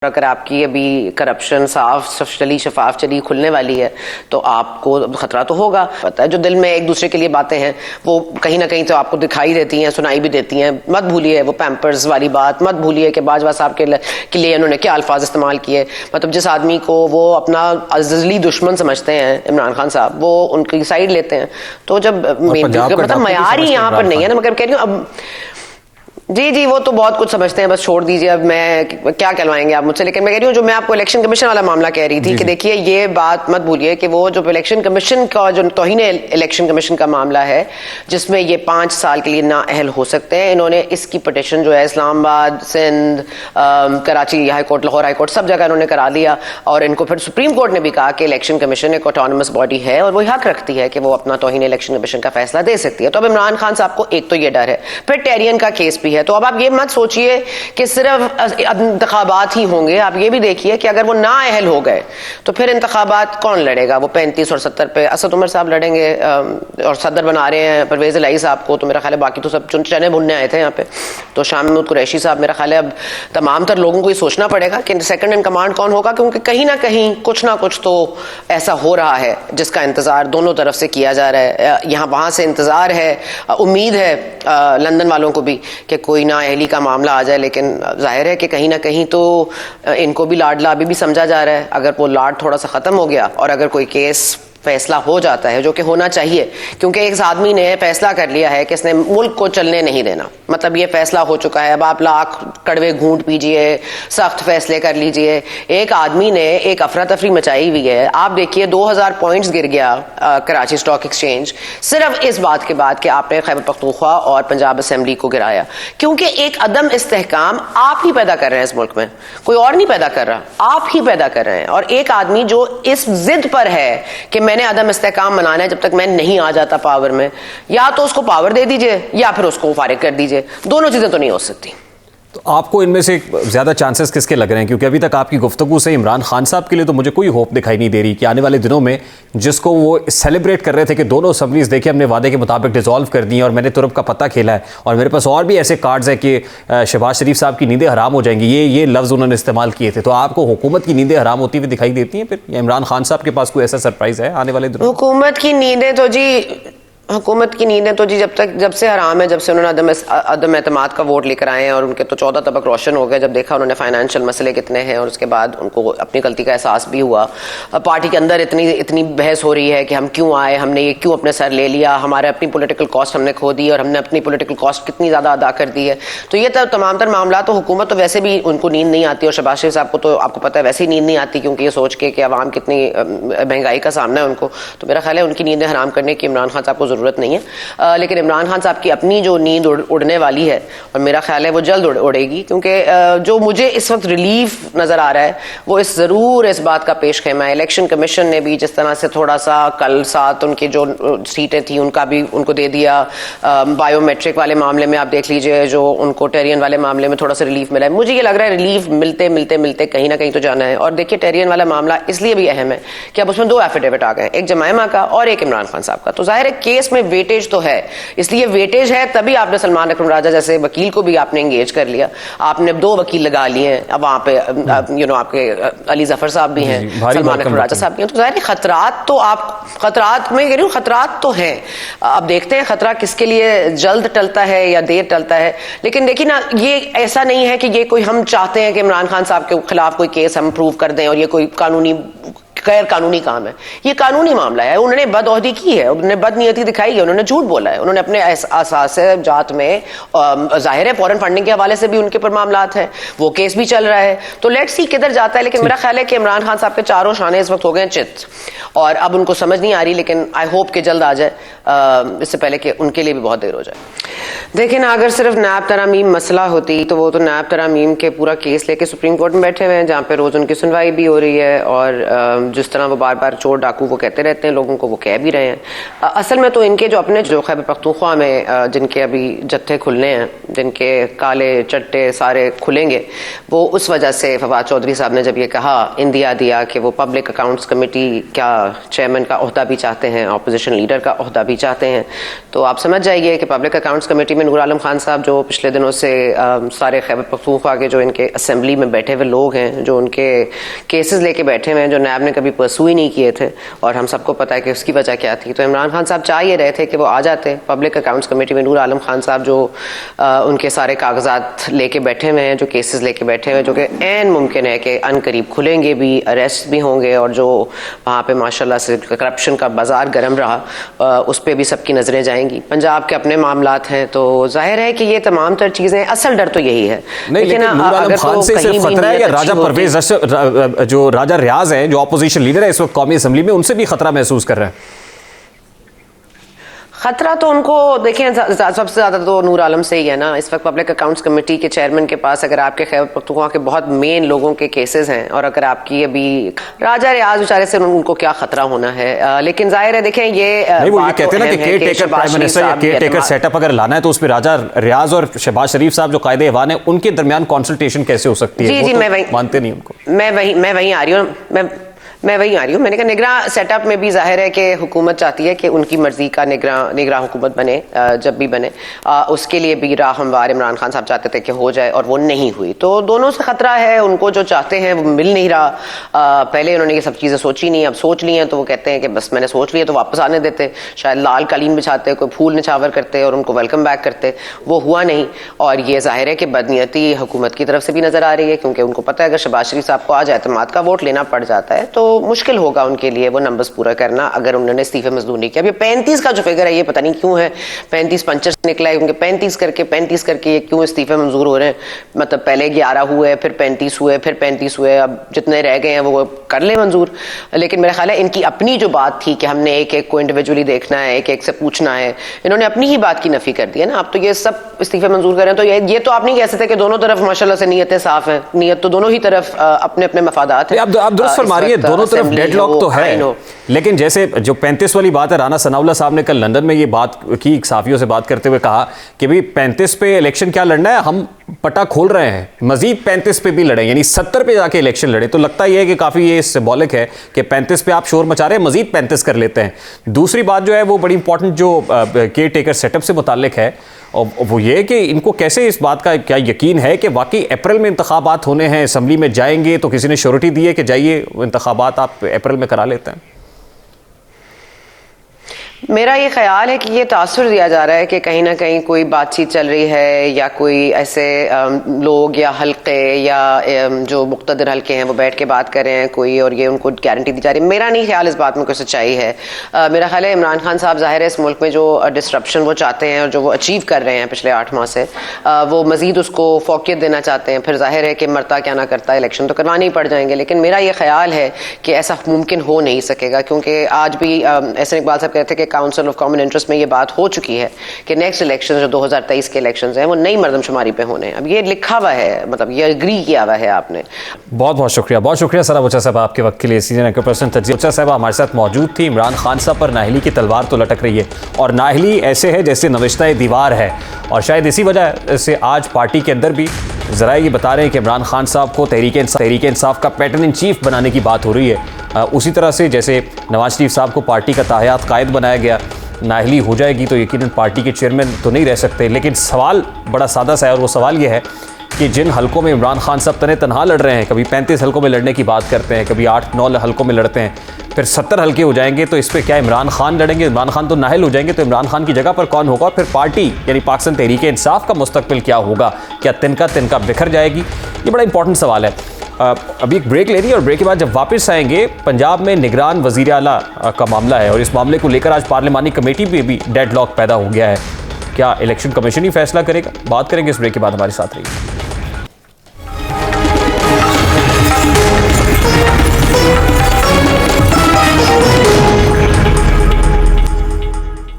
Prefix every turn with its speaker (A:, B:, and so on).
A: अगर आपकी अभी करप्शन साफ चली शफाफ चली खुलने वाली है तो आपको खतरा तो होगा। पता है जो दिल में एक दूसरे के लिए बातें हैं वो कहीं ना कहीं तो आपको दिखाई देती हैं, सुनाई भी देती हैं। मत भूलिए वो पैम्पर्स वाली बात, मत भूलिए कि बाजवा साहब के लिए उन्होंने क्या अल्फाज इस्तेमाल किए। मतलब जिस आदमी को वो अपना अज़ली दुश्मन समझते हैं इमरान खान साहब, वो उनकी साइड लेते हैं। तो जब मतलब मयार ही यहाँ पर नहीं है ना, मगर कह रही हूँ अब जी वो तो बहुत कुछ समझते हैं, बस छोड़ दीजिए। अब मैं क्या कहलवाएंगे आप मुझसे। लेकिन मैं कह रही हूँ जो मैं आपको इलेक्शन कमीशन वाला मामला कह रही थी कि देखिए ये बात मत भूलिए कि वो जो इलेक्शन कमीशन का जो तौहीन इलेक्शन कमीशन का मामला है जिसमें ये 5 साल के लिए नाअहल हो सकते हैं, इन्होंने इसकी पिटिशन जो है Islamabad, Sindh, Karachi high court, Lahore high court, सब जगह इन्होंने करा दिया। और इनको फिर सुप्रीम कोर्ट ने भी कहा कि इलेक्शन कमीशन एक ऑटोनमस बॉडी है और वो हक रखती है कि वो अपना तौहीन इलेक्शन कमीशन का फैसला दे सकती है। तो अब इमरान खान साहब को एक तो ये डर है, फिर टेरियन का केस भी है। तो अब आप ये मत सोचिए कि सिर्फ इंतखाबात ही होंगे, आप ये भी देखिए कि अगर वो नाअहल हो गए तो फिर इंतखाबात कौन लड़ेगा। वो 35 और 70 पे असद उमर साहब लड़ेंगे और सदर बना रहे हैं परवेज इलाही साहब को। तो मेरा ख्याल है बाकी तो सब चने भुनने आए थे यहाँ पे। तो शाह महमूद कुरैशी साहब, मेरा ख्याल है अब तमाम तर लोगों को ये सोचना पड़ेगा कि सेकंड इन कमांड कौन होगा, क्योंकि कहीं ना कहीं कुछ ना कुछ तो ऐसा हो रहा है जिसका इंतजार दोनों तरफ से किया जा रहा है। यहाँ वहां से इंतजार है, उम्मीद है लंदन वालों को भी कि कोई ना का मामला आ जाए। लेकिन जाहिर है कि कहीं ना कहीं तो इनको भी लाडला अभी भी समझा जा रहा है। अगर वो लाड थोड़ा सा खत्म हो गया और अगर कोई केस फैसला हो जाता है, जो कि होना चाहिए, क्योंकि एक आदमी ने फैसला कर लिया है कि इसने मुल्क को चलने नहीं देना, मतलब ये फैसला हो चुका है। अब आप लाख कड़वे घूंट पीजिए, सख्त फैसले कर लीजिए। एक आदमी ने एक अफरा तफरी मचाई हुई है। आप देखिए 2000 पॉइंट्स गिर गया कराची स्टॉक एक्सचेंज सिर्फ इस बात के बाद कि आपने खैबर पख्तूनख्वा और पंजाब असेंबली को गिराया, क्योंकि एक अदम इस्तेहकाम आप ही पैदा कर रहे हैं इस मुल्क में, कोई और नहीं पैदा कर रहा, आप ही पैदा कर रहे हैं। और एक आदमी जो इस जिद पर है कि मैंने अदम इस्तेहकाम मनाना है जब तक मैं नहीं आ जाता पावर में, या तो उसको पावर दे दीजिए या फिर उसको फारिग कर दीजिए। दोनों चीजें तो नहीं हो सकती।
B: तो आपको इनमें से ज़्यादा चांसेस किसके लग रहे हैं? क्योंकि अभी तक आपकी गुफ्तगू से इमरान खान साहब के लिए तो मुझे कोई होप दिखाई नहीं दे रही कि आने वाले दिनों में, जिसको वो सेलिब्रेट कर रहे थे कि दोनों असम्बलीज देखिए हमने वादे के मुताबिक डिसॉल्व कर दी और मैंने तुरब का पता खेला है और मेरे पास और भी ऐसे कार्ड्स हैं कि शहबाज शरीफ साहब की नींदें हराम हो जाएंगी, ये लफ्ज़ उन्होंने इस्तेमाल किए थे। तो आपको हुकूमत की नींदें हराम होती हुई दिखाई देती हैं फिर, या इमरान खान साहब के पास कोई ऐसा सरप्राइज़ है आने वाले दिनों?
A: हुकूमत की नींदें तो जी जब से हराम है, जब से उन्होंने अदम एतमाद का वोट लेकर आए हैं और उनके तो 14 तबक रोशन हो गए जब देखा उन्होंने फाइनेंशियल मसले कितने हैं। और उसके बाद उनको अपनी गलती का एहसास भी हुआ। पार्टी के अंदर इतनी बहस हो रही है कि हम क्यों आए, हमने ये क्यों अपने सर ले लिया, हमारे अपनी पॉलिटिकल कॉस्ट हमने खो दी और हमने अपनी पॉलिटिकल कॉस्ट कितनी ज़्यादा अदा कर दी है। तो ये तमाम तर मामला तो हुकूमत तो वैसे भी उनको नींद नहीं आती, और शहबाज शरीफ साहब को तो आपको पता है वैसे ही नींद नहीं आती, क्योंकि ये सोच के कि अवाम कितनी महंगाई का सामना है उनको। तो मेरा ख्याल है उनकी नींदें हराम करने की इमरान खान साहब को ज़रूरत नहीं है। लेकिन इमरान खान साहब की अपनी जो नींद उड़ने वाली है, और मेरा ख्याल है वो जल्द उड़ेगी, क्योंकि जो मुझे इस वक्त रिलीफ नजर आ रहा है वो जरूर इस बात का पेश खेमा है। इलेक्शन कमीशन ने भी जिस तरह से थोड़ा सा कल 7 उनकी जो सीटें थी उनका भी उनको दे दिया। बायोमेट्रिक वाले मामले में आप देख लीजिए, जो उनको टेरियन वाले मामले में थोड़ा सा रिलीफ मिला है। मुझे ये लग रहा है रिलीफ मिलते कहीं ना कहीं तो जाना है। और देखिए टेरियन वाला मामला इसलिए भी अहम है कि अब उसमें 2 एफिडेविट आ गए, एक जमायमा का और एक इमरान खान साहब का। तो जाहिर है केस में वेटेज तो है, इसलिए वेटेज है तभी आपने सलमान अकरम राजा जैसे वकील को भी आपने एंगेज कर लिया। आपने 2 वकील लगा लिए हैं, अब वहां पे आपके अली जफर साहब भी हैं, सलमान अकरम राजा साहब भी हैं। तो जाहिर है खतरात में कह रही हूँ, खतरात तो हैं। अब देखते हैं खतरा किसके लिए जल्द टलता है या देर टलता है। लेकिन देखिए ना, ये ऐसा नहीं है कि ये कोई हम चाहते हैं कि इमरान खान साहब के खिलाफ कोई केस हम प्रूव कर दें और ये कोई गैर कानूनी काम है। ये कानूनी मामला है। उन्होंने बदअहदी की है, उन्होंने बदनीयती दिखाई है, उन्होंने झूठ बोला है, उन्होंने अपने असास जात में जाहिर है फॉरेन फंडिंग के हवाले से भी उनके पर मामलात है, वो केस भी चल रहा है। तो लेट्स सी किधर जाता है। लेकिन मेरा ख्याल है कि इमरान खान साहब के चारों शाने इस वक्त हो गए चित, और अब उनको समझ नहीं आ रही। लेकिन आई होप कि जल्द आ जाए, इससे पहले कि उनके लिए भी बहुत देर हो जाए। देखिए ना, अगर सिर्फ नायब तरामीम मसला होती तो वो तो नायब तरामीम के पूरा केस लेके सुप्रीम कोर्ट में बैठे हुए हैं, जहाँ पे रोज उनकी सुनवाई भी हो रही है और जिस तरह वो बार बार चोर डाकू वो कहते रहते हैं लोगों को, वो कह भी रहे हैं। असल में तो इनके जो अपने जो खैबर पख्तूनख्वा में जिनके अभी जत्थे खुलने हैं, जिनके काले चट्टे सारे खुलेंगे, वो उस वजह से फवाद चौधरी साहब ने जब ये कहा इंदिया दिया कि वो पब्लिक अकाउंट्स कमेटी क्या चेयरमैन का ओहदा भी चाहते हैं, अपोजिशन लीडर का ओहदा भी चाहते हैं, तो आप समझ जाइए कि पब्लिक अकाउंट्स कमेटी में नूर आलम खान साहब जो पिछले दिनों से सारे खैबर पख्तूनख्वा के जो इनके असेंबली में बैठे हुए लोग हैं, जो उनके केसेस लेके बैठे हुए हैं, जो नैब ने कभी परसू ही नहीं किए थे, और हम सबको पता है कि उसकी वजह क्या थी। तो इमरान खान साहब चाह ये रहे थे कि वो आ जाते पब्लिक अकाउंट्स कमेटी में। नूर आलम खान साहब जो उनके सारे कागजात लेके बैठे हुए हैं, जो केसेस लेके बैठे हुए हैं, जो कि ऐन मुमकिन है कि अनकरीब खुलेंगे भी, अरेस्ट भी होंगे, और जो वहाँ पे माशाल्लाह से करप्शन का बाजार गर्म रहा उस पर भी सबकी नजरें जाएंगी। पंजाब के अपने मामलात हैं, तो जाहिर है कि ये तमाम तर चीजें, असल डर तो यही है।
B: लेकिन नूर आलम खान से सिर्फ खतरा है या राजा परवेज जो राजा रियाज है, जो अपोजिशन लीडर है इस वक्त कौमी असेंबली में, उनसे भी खतरा महसूस कर रहे हैं?
A: खतरा तो उनको देखें सबसे ज्यादा तो नूर आलम से ही है ना। इस वक्त पब्लिक अकाउंट्स कमेटी के चेयरमैन के पास अगर आपके खैबर पख्तूनख्वा के बहुत मेन लोगों के केसेस हैं, और अगर आपकी अभी राजा रियाज बेचारे से उनको क्या खतरा होना है। लेकिन जाहिर है देखें ये
B: नहीं, वो ये कहते हैं ना कि केयर टेकर प्राइम मिनिस्टर या केयर टेकर सेटअप अगर लाना है तो उसमें राजा रियाज और शहबाज शरीफ साहब जो कायदे ईवान है उनके दरमियान कंसल्टेशन कैसे हो सकती है?
A: जी, मैं
B: मानते नहीं उनको।
A: मैं वहीं आ रही हूँ, मैं वही आ रही हूँ। मैंने कहा निगरान सेटअप में भी जाहिर है कि हुकूमत चाहती है कि उनकी मर्जी का निगरान हुकूमत बने, जब भी बने उसके लिए भी राह हमवार इमरान खान साहब चाहते थे कि हो जाए, और वो नहीं हुई। तो दोनों से खतरा है, उनको जो चाहते हैं वो मिल नहीं रहा। पहले उन्होंने ये सब चीज़ें सोची नहीं, अब सोच ली हैं, तो वो कहते हैं कि बस मैंने सोच लिया तो वापस आने देते, शायद लाल कालीन बिछाते, कोई फूल निछावर करते और उनको वेलकम बैक करते। वो हुआ नहीं, और ये जाहिर है कि बदनीयती हुकूमत की तरफ से भी नजर आ रही है, क्योंकि उनको पता है अगर शहबाज शरीफ साहब को आज एतमाद का वोट लेना पड़ जाता है तो मुश्किल होगा उनके लिए वो नंबर्स पूरा करना, अगर उन्होंने इस्तीफे मंजूर नहीं किया। अभी 35 का जो फिगर है ये पता नहीं क्यों है 35 पंचर निकला है, क्योंकि 35 करके ये क्यों इस्तीफे मंजूर हो रहे हैं। मतलब पहले 11 हुए, फिर 35 हुए, फिर 35 हुए, अब जितने रह गए हैं वो कर ले मंजूर। लेकिन मेरा ख्याल है इनकी अपनी जो बात थी कि हमने एक एक को इंडिविजुअली देखना है, एक एक से पूछना है, इन्होंने अपनी ही बात की नफी कर दी है ना। अब तो ये सब इस्तीफे मंजूर करें तो ये तो आप नहीं कह सकते कि दोनों तरफ माशाल्लाह से नीयतें साफ है। नीयत तो दोनों ही तरफ अपने अपने मफादात है।
B: आप दुरुस्त फरमा रही है, दोनों तरफ डेडलॉक तो है, लेकिन जैसे जो 35 वाली बात है, राना सनाउल्लाह साहब ने कल लंदन में ये बात की, सहाफियों से बात करते हुए कहा कि भाई 35 पे इलेक्शन क्या लड़ना है, हम पटा खोल रहे हैं, मजीद 35 पे भी लड़ें, यानी 70 पे जाके इलेक्शन लड़े। तो लगता ये है कि काफ़ी ये सिंबॉलिक है कि 35 पे आप शोर मचा रहे हैं, मजीद 35 कर लेते हैं। दूसरी बात जो है वो बड़ी इंपॉर्टेंट जो केयर टेकर सेटअप से मुताल्लिक है, और वो ये कि इनको कैसे इस बात का क्या यकीन है कि वाकई अप्रैल में इंतखाबात होने हैं, असम्बली में जाएंगे, तो किसी ने श्योरिटी दी है कि जाइए इंतखाबात आप अप्रैल में करा लेते हैं?
A: मेरा ये ख्याल है कि ये तासुर दिया जा रहा है कि कहीं ना कहीं कोई बातचीत चल रही है, या कोई ऐसे लोग या हल्के या जो मुख्तदर हल्के हैं वो बैठ के बात कर रहे हैं कोई, और ये उनको गारंटी दी जा रही है। मेरा नहीं ख्याल इस बात में कोई सच्चाई है। मेरा ख्याल है इमरान खान साहब जाहिर है इस मुल्क में जो डिस्ट्रप्शन वो चाहते हैं और जो वो अचीव कर रहे हैं पिछले 8 माह से, वो मजीद उसको फोकियत देना चाहते हैं। फिर जाहिर है कि मरता क्या ना करता, इलेक्शन तो करवाने ही पड़ जाएंगे। लेकिन मेरा ये ख्याल है कि ऐसा मुमकिन हो नहीं सकेगा, क्योंकि आज भी एहसन इकबाल साहब कहते हैं कि काउंसिल ऑफ कॉमन इंटरेस्ट में ये बात हो चुकी है कि नेक्स्ट इलेक्शन जो 2023 के इलेक्शंस हैं वो नई मर्दमशुमारी पे होने हैं। अब ये लिखा हुआ है, मतलब ये एग्री किया हुआ है आपने।
B: बहुत बहुत शुक्रिया सरा बच्चा साहब आपके वक्त के लिए। सीनियर एंकर पर्सन तज्ज़िया बच्चा साहब हमारे साथ मौजूद थी। इमरान खान साहब पर नाहली की तलवार तो लटक रही है, और नाहली ऐसे है जैसे नविश्ता दीवार है, और शायद इसी वजह से आज पार्टी के अंदर भी ज़रा ये बता रहे हैं कि इमरान खान साहब को तहरीक इंसाफ का पैटर्न इन चीफ बनाने की बात हो रही है। उसी तरह से जैसे नवाज शरीफ साहब को पार्टी का ताहयात कायद बनाया गया, नाहली हो जाएगी तो यकीनन पार्टी के चेयरमैन तो नहीं रह सकते। लेकिन सवाल बड़ा सादा सा है, और वो सवाल ये है कि जिन हलकों में इमरान खान साहब तनहा लड़ रहे हैं, कभी 35 हलकों में लड़ने की बात करते हैं, कभी 8-9 हलकों में लड़ते हैं, फिर 70 हलके हो जाएंगे, तो इस पर क्या इमरान खान लड़ेंगे? इमरान खान तो नाहल हो जाएंगे, तो इमरान खान की जगह पर कौन होगा? फिर पार्टी यानी पाकिस्तान तहरीक इंसाफ का मुस्तकबिल क्या होगा? क्या तिनका बिखर जाएगी? ये बड़ा इंपॉर्टेंट सवाल है। अभी एक ब्रेक ले रही है, और ब्रेक के बाद जब वापस आएंगे, पंजाब में निगरान वज़ीर आला का मामला है, और इस मामले को लेकर आज पार्लिमानी कमेटी में भी डेडलॉक पैदा हो गया है। क्या इलेक्शन कमीशन ही फैसला करेगा? बात करेंगे इस ब्रेक के बाद। हमारे साथ रहिए।